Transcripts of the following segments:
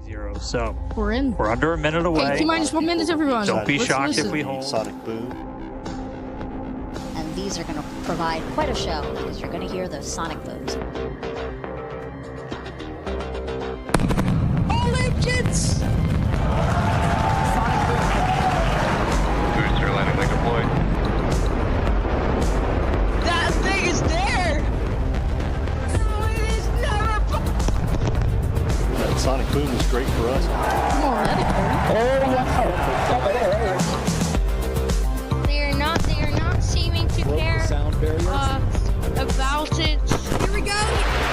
0. So We're in. we're under a minute away. Hey, T-minus 1 minute, everyone. Don't be Let's shocked listen. if we hold. Sonic boom. And these are going to provide quite a show because you're going to hear those sonic booms. All engines! Booster landing leg deployed. That thing is there! No, it is never... That sonic boom is great for us. Come on, let it They are not seeming to care Sound barrier. about it. Here we go!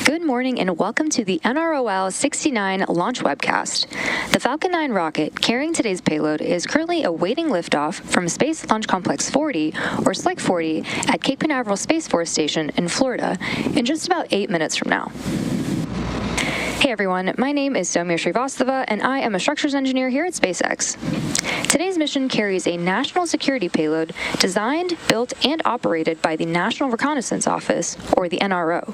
Good morning and welcome to the NROL-69 launch webcast. The Falcon 9 rocket carrying today's payload is currently awaiting liftoff from Space Launch Complex 40, or SLIC 40, at Cape Canaveral Space Force Station in Florida in just about 8 minutes from now. Hey everyone, my name is Soumya Srivastava and I am a structures engineer here at SpaceX. Today's mission carries a national security payload designed, built, and operated by the National Reconnaissance Office, or the NRO.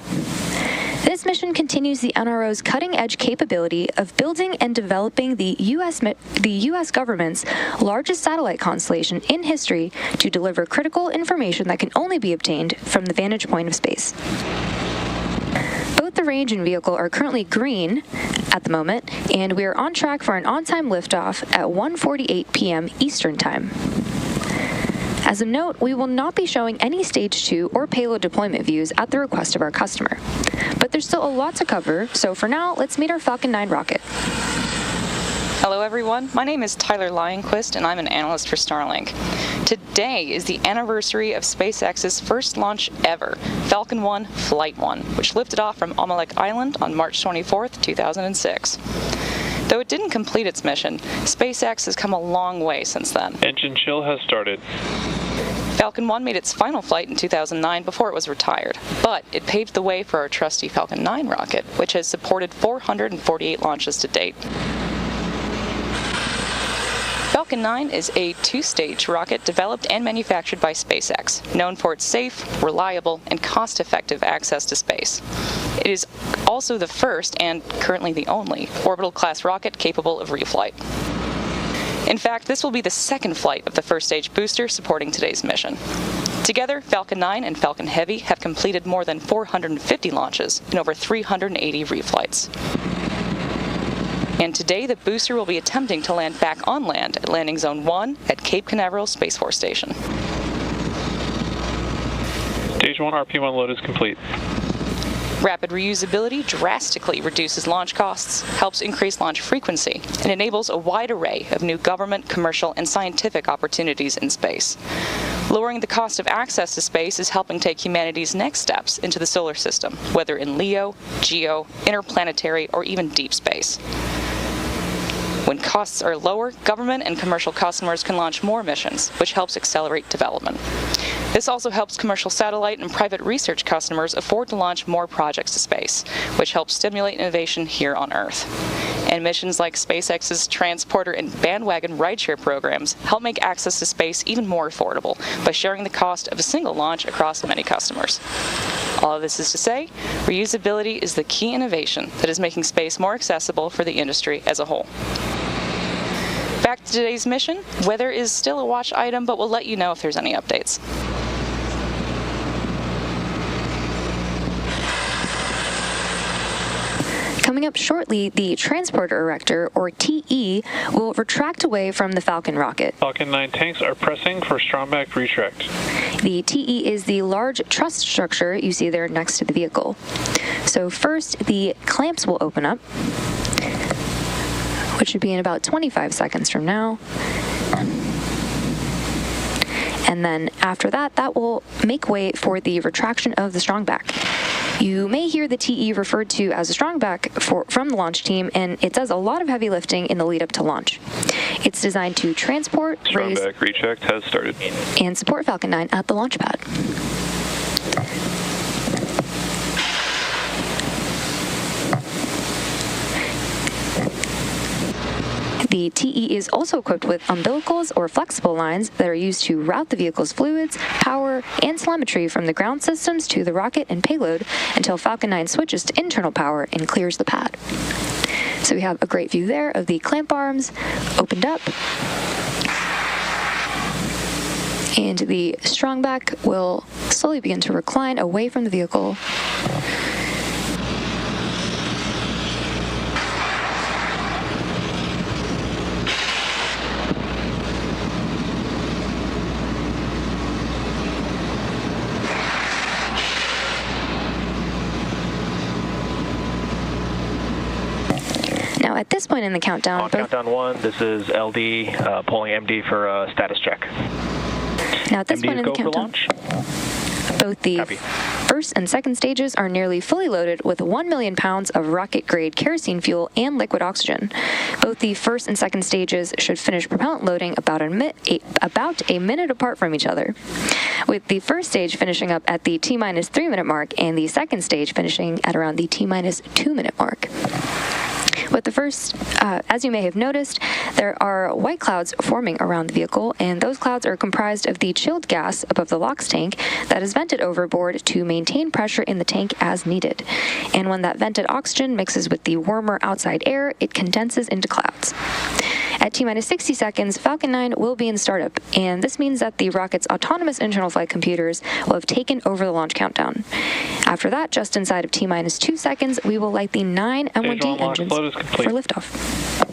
This mission continues the NRO's cutting-edge capability of building and developing the U.S. government's largest satellite constellation in history to deliver critical information that can only be obtained from the vantage point of space. Both the range and vehicle are currently green at the moment, and we are on track for an on-time liftoff at 1:48 p.m. Eastern Time. As a note, we will not be showing any Stage 2 or payload deployment views at the request of our customer. But there's still a lot to cover, so for now, let's meet our Falcon 9 rocket. Hello everyone, my name is Tyler Lionquist and I'm an analyst for Starlink. Today is the anniversary of SpaceX's first launch ever, Falcon 1 Flight 1, which lifted off from Amalek Island on March 24th, 2006. Though it didn't complete its mission, SpaceX has come a long way since then. Engine chill has started. Falcon 1 made its final flight in 2009 before it was retired, but it paved the way for our trusty Falcon 9 rocket, which has supported 448 launches to date. Falcon 9 is a two-stage rocket developed and manufactured by SpaceX, known for its safe, reliable, and cost-effective access to space. It is also the first, and currently the only, orbital-class rocket capable of reflight. In fact, this will be the second flight of the first-stage booster supporting today's mission. Together, Falcon 9 and Falcon Heavy have completed more than 450 launches and over 380 reflights. And today, the booster will be attempting to land back on land at Landing Zone 1 at Cape Canaveral Space Force Station. Stage Stage 1 RP1 load is complete. Rapid reusability drastically reduces launch costs, helps increase launch frequency, and enables a wide array of new government, commercial, and scientific opportunities in space. Lowering the cost of access to space is helping take humanity's next steps into the solar system, whether in LEO, GEO, interplanetary, or even deep space. When costs are lower, government and commercial customers can launch more missions, which helps accelerate development. This also helps commercial satellite and private research customers afford to launch more projects to space, which helps stimulate innovation here on Earth. And missions like SpaceX's Transporter and Bandwagon rideshare programs help make access to space even more affordable by sharing the cost of a single launch across many customers. All of this is to say, reusability is the key innovation that is making space more accessible for the industry as a whole. Back to today's mission. Weather is still a watch item, but we'll let you know if there's any updates. Coming up shortly, the Transporter Erector, or TE, will retract away from the Falcon rocket. Falcon 9 tanks are pressing for strongback retract. The TE is the large truss structure you see there next to the vehicle. So first, the clamps will open up, which should be in about 25 seconds from now. And then after that, that will make way for the retraction of the strongback. You may hear the TE referred to as a strongback from the launch team, and it does a lot of heavy lifting in the lead up to launch. It's designed to transport, raise, Strongback retract has started. and support Falcon 9 at the launch pad. The TE is also equipped with umbilicals or flexible lines that are used to route the vehicle's fluids, power, and telemetry from the ground systems to the rocket and payload until Falcon 9 switches to internal power and clears the pad. So we have a great view there of the clamp arms opened up. And the strongback will slowly begin to recline away from the vehicle. Now, at this point in the countdown... On countdown 1, this is LD pulling MD for a status check. Now, at this MD point in the go for countdown, launch. both the Copy. first and second stages are nearly fully loaded with 1 million pounds of rocket-grade kerosene fuel and liquid oxygen. Both the first and second stages should finish propellant loading about a minute apart from each other, with the first stage finishing up at the T-minus 3-minute mark and the second stage finishing at around the T-minus 2-minute mark. With the first, as you may have noticed, there are white clouds forming around the vehicle, and those clouds are comprised of the chilled gas above the LOX tank that is vented overboard to maintain pressure in the tank as needed. And when that vented oxygen mixes with the warmer outside air, it condenses into clouds. At T-minus 60 seconds, Falcon 9 will be in startup, and this means that the rocket's autonomous internal flight computers will have taken over the launch countdown. After that, just inside of T-minus 2 seconds, we will light the 9 M1D engines for liftoff.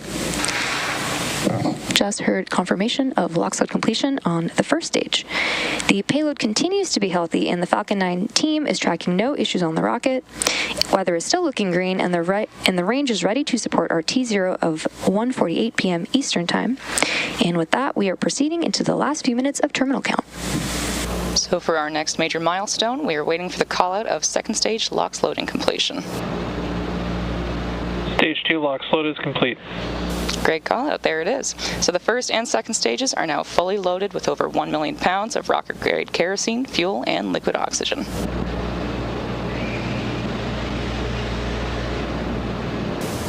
Just heard confirmation of LOX load completion on the first stage. The payload continues to be healthy, and the Falcon 9 team is tracking no issues on the rocket. Weather is still looking green, and the range is ready to support our T0 of 1:48 p.m. Eastern Time. And with that, we are proceeding into the last few minutes of terminal count. So for our next major milestone, we are waiting for the call-out of second stage LOX loading completion. Stage 2 LOX load is complete. Great call out, there it is. So the first and second stages are now fully loaded with over 1 million pounds of rocket-grade kerosene, fuel, and liquid oxygen.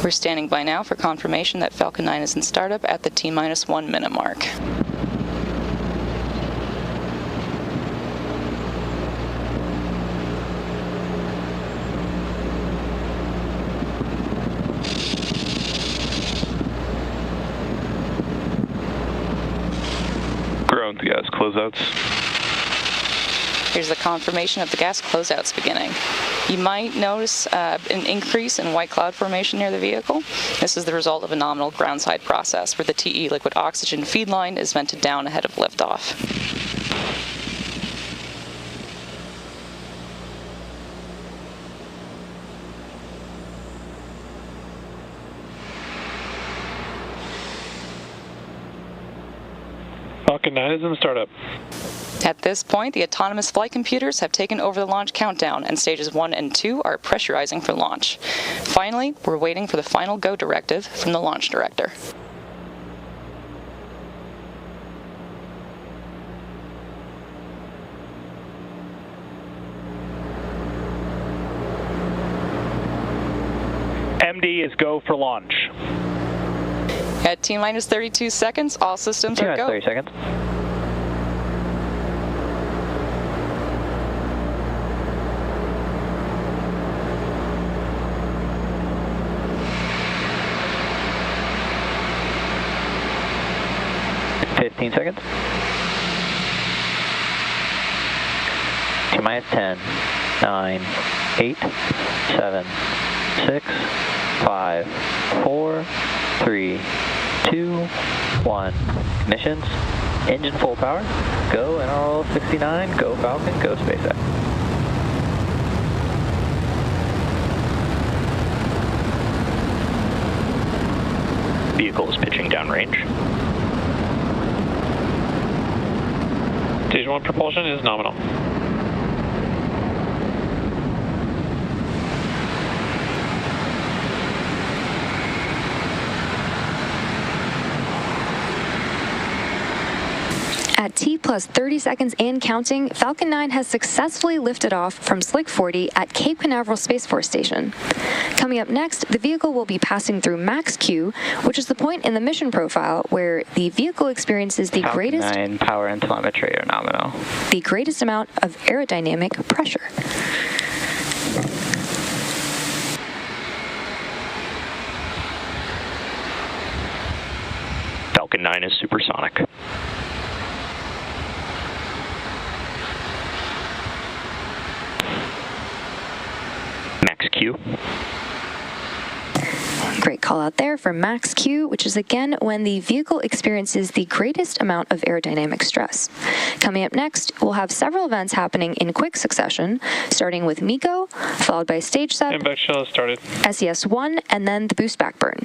We're standing by now for confirmation that Falcon 9 is in startup at the T-minus 1 minute mark. Ground gas closeouts. Here's the confirmation of the gas closeouts beginning. You might notice an increase in white cloud formation near the vehicle. This is the result of a nominal groundside process where the TE liquid oxygen feed line is vented down ahead of liftoff. Falcon 9 is in startup. At this point, the autonomous flight computers have taken over the launch countdown, and stages 1 and 2 are pressurizing for launch. Finally, we're waiting for the final go directive from the launch director. MD is go for launch. At T-minus 32 seconds, all systems are go. 30 seconds. Fifteen seconds. T-minus 10, 9, 8, 7, 6, 5, 4, 3, 2, 1. Ignitions. Engine full power. Go NROL-69. Go Falcon. Go SpaceX. Vehicle is pitching downrange. Stage 1 propulsion is nominal. At T plus 30 seconds and counting, Falcon 9 has successfully lifted off from Slick 40 at Cape Canaveral Space Force Station. Coming up next, the vehicle will be passing through max Q, which is the point in the mission profile where the vehicle experiences the Falcon 9 power and telemetry are nominal. the greatest amount of aerodynamic pressure. Falcon 9 is supersonic. Max Q. Great call out there for max Q, which is again when the vehicle experiences the greatest amount of aerodynamic stress. Coming up next, we'll have several events happening in quick succession, starting with MECO, followed by stage set, Impact shell has started. SES-1, and then the boost back burn.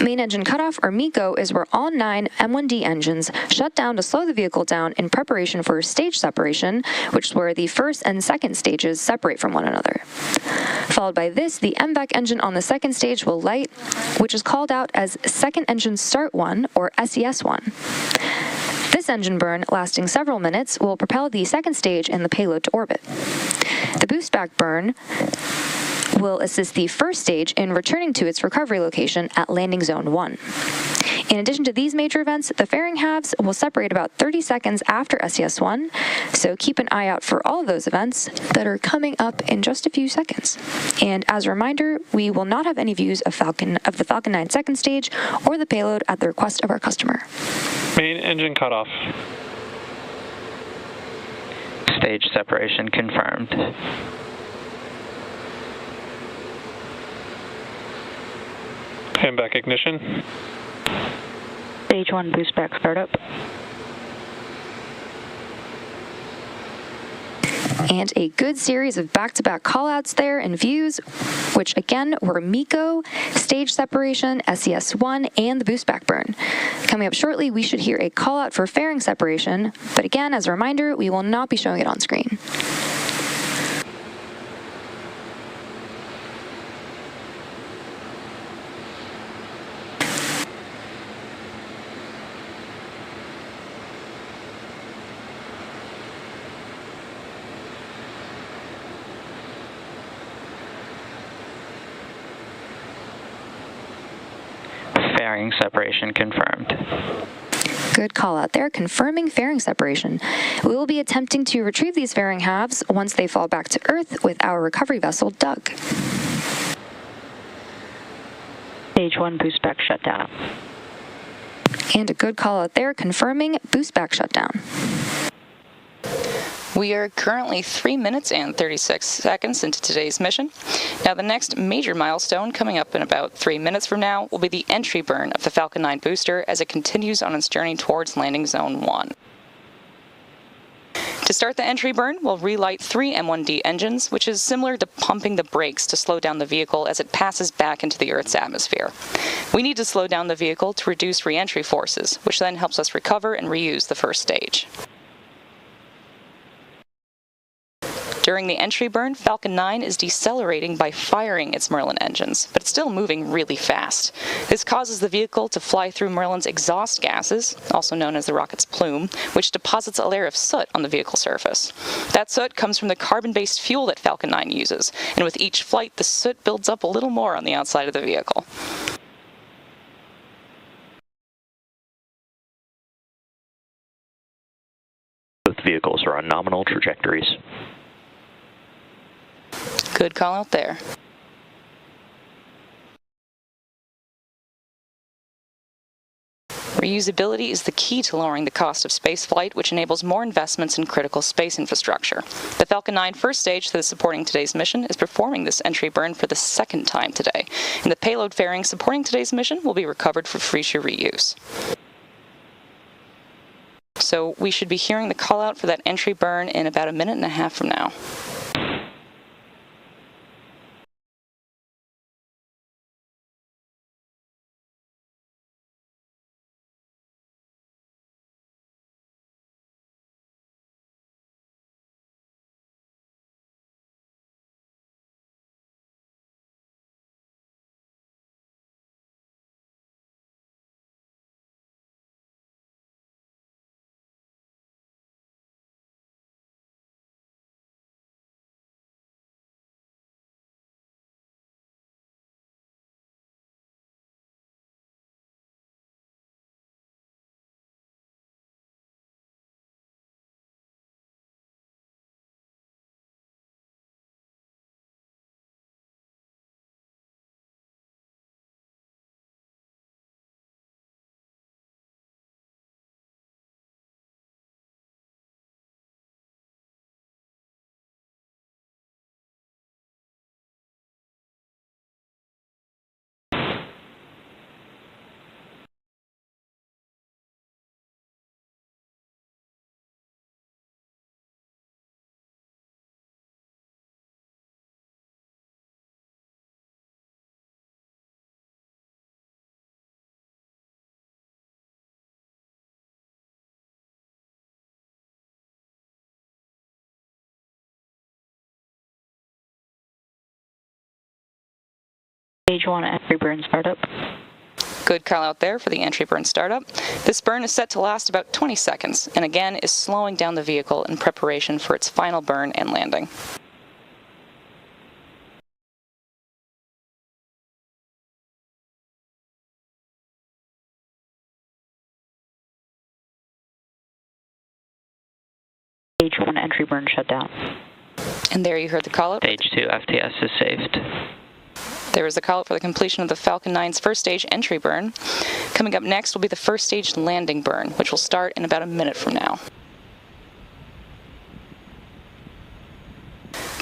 Main engine cutoff, or MECO, is where all 9 M1D engines shut down to slow the vehicle down in preparation for stage separation, which is where the first and second stages separate from one another. Followed by this, the MVAC engine on the second stage will light, which is called out as Second Engine Start 1, or SES-1. This engine burn, lasting several minutes, will propel the second stage and the payload to orbit. The boost back burn will assist the first stage in returning to its recovery location at landing zone 1. In addition to these major events, the fairing halves will separate about 30 seconds after SES-1, so keep an eye out for all of those events that are coming up in just a few seconds. And as a reminder, we will not have any views of the Falcon 9 second stage or the payload at the request of our customer. Main engine cutoff. Stage separation confirmed. Impact ignition. Stage 1 boost back startup. And a good series of back-to-back callouts there and views, which again were MECO, stage separation, SES-1, and the boost back burn. Coming up shortly, we should hear a callout for fairing separation, but again, as a reminder, we will not be showing it on screen. Fairing separation confirmed. Good call out there, confirming fairing separation. We will be attempting to retrieve these fairing halves once they fall back to Earth with our recovery vessel, Doug. Stage 1 boost back shutdown. And a good call out there, confirming boost back shutdown. We are currently 3 minutes and 36 seconds into today's mission. Now, the next major milestone coming up in about 3 minutes from now will be the entry burn of the Falcon 9 booster as it continues on its journey towards landing zone 1. To start the entry burn, we'll relight 3 M1D engines, which is similar to pumping the brakes to slow down the vehicle as it passes back into the Earth's atmosphere. We need to slow down the vehicle to reduce re-entry forces, which then helps us recover and reuse the first stage. During the entry burn, Falcon 9 is decelerating by firing its Merlin engines, but it's still moving really fast. This causes the vehicle to fly through Merlin's exhaust gases, also known as the rocket's plume, which deposits a layer of soot on the vehicle surface. That soot comes from the carbon-based fuel that Falcon 9 uses, and with each flight, the soot builds up a little more on the outside of the vehicle. Both vehicles are on nominal trajectories. Good call out there. Reusability is the key to lowering the cost of spaceflight, which enables more investments in critical space infrastructure. The Falcon 9 first stage that is supporting today's mission is performing this entry burn for the second time today, and the payload fairing supporting today's mission will be recovered for future reuse. So we should be hearing the call out for that entry burn in about a minute and a half from now. Stage 1 entry burn startup. Good call out there for the entry burn startup. This burn is set to last about 20 seconds, and again is slowing down the vehicle in preparation for its final burn and landing. Stage 1 entry burn shut down. And there you heard the call out. Stage 2 FTS is saved. There is a call out for the completion of the Falcon 9's first stage entry burn. Coming up next will be the first stage landing burn, which will start in about a minute from now.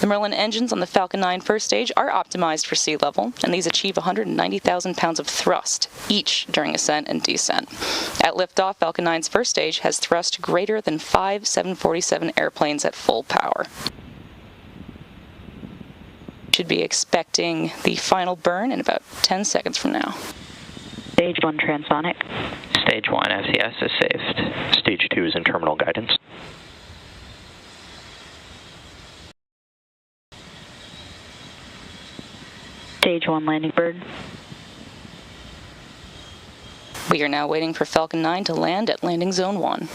The Merlin engines on the Falcon 9 first stage are optimized for sea level, and these achieve 190,000 pounds of thrust, each during ascent and descent. At liftoff, Falcon 9's first stage has thrust greater than 5 747 airplanes at full power. Should be expecting the final burn in about 10 seconds from now. Stage 1 transonic. Stage 1 FTS is saved. Stage 2 is in terminal guidance. Stage 1 landing burn. We are now waiting for Falcon 9 to land at landing zone 1.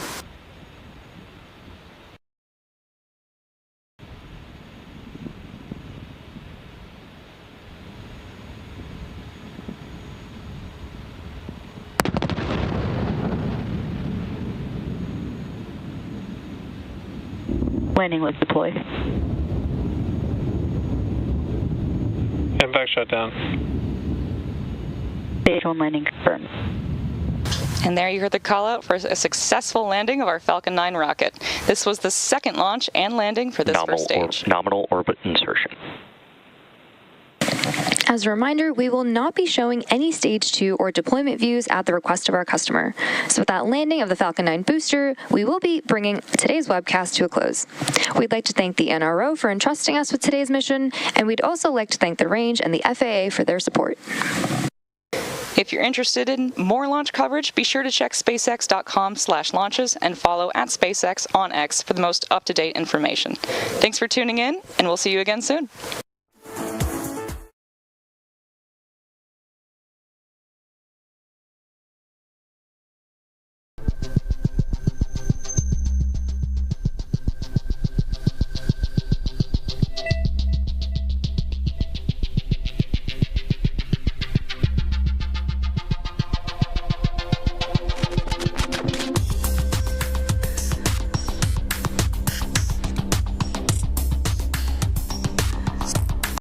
Landing was deployed. MVAC shut down. Stage 1 landing confirmed. And there you heard the call out for a successful landing of our Falcon 9 rocket. This was the second launch and landing for this first stage. Nominal orbit insertion. As a reminder, we will not be showing any Stage 2 or deployment views at the request of our customer. So with that landing of the Falcon 9 booster, we will be bringing today's webcast to a close. We'd like to thank the NRO for entrusting us with today's mission, and we'd also like to thank the range and the FAA for their support. If you're interested in more launch coverage, be sure to check spacex.com/launches and follow @SpaceX on X for the most up-to-date information. Thanks for tuning in, and we'll see you again soon.